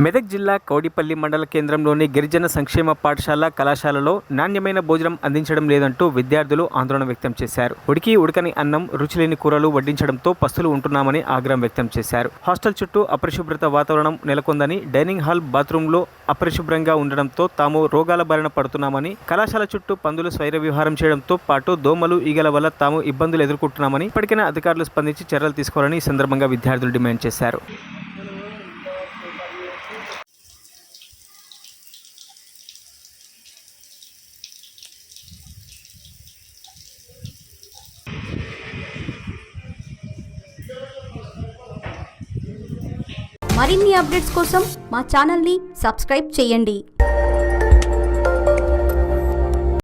మెదక్ జిల్లా కౌడిపల్లి మండల కేంద్రంలోని గిరిజన సంక్షేమ పాఠశాల కళాశాలలో నాణ్యమైన భోజనం అందించడం లేదంటూ విద్యార్థులు ఆందోళన వ్యక్తం చేశారు. ఉడకని అన్నం, రుచిలేని కూరలు వడ్డించడంతో పస్తులు ఉంటున్నామని ఆగ్రహం వ్యక్తం చేశారు. హాస్టల్ చుట్టూ అపరిశుభ్రత వాతావరణం నెలకొందని, డైనింగ్ హాల్, బాత్రూంలో అపరిశుభ్రంగా ఉండడంతో తాము రోగాల బారిన పడుతున్నామని, కళాశాల చుట్టూ పందులు స్వైర విహారం చేయడంతో పాటు దోమలు, ఈగల వల్ల తాము ఇబ్బందులు ఎదుర్కొంటున్నామని ఇప్పటికైనా అధికారులు స్పందించి చర్యలు తీసుకోవాలని ఈ సందర్భంగా విద్యార్థులు డిమాండ్ చేశారు. మరిన్ని అప్డేట్స్ కోసం మా ఛానల్ని సబ్స్క్రైబ్ చేయండి.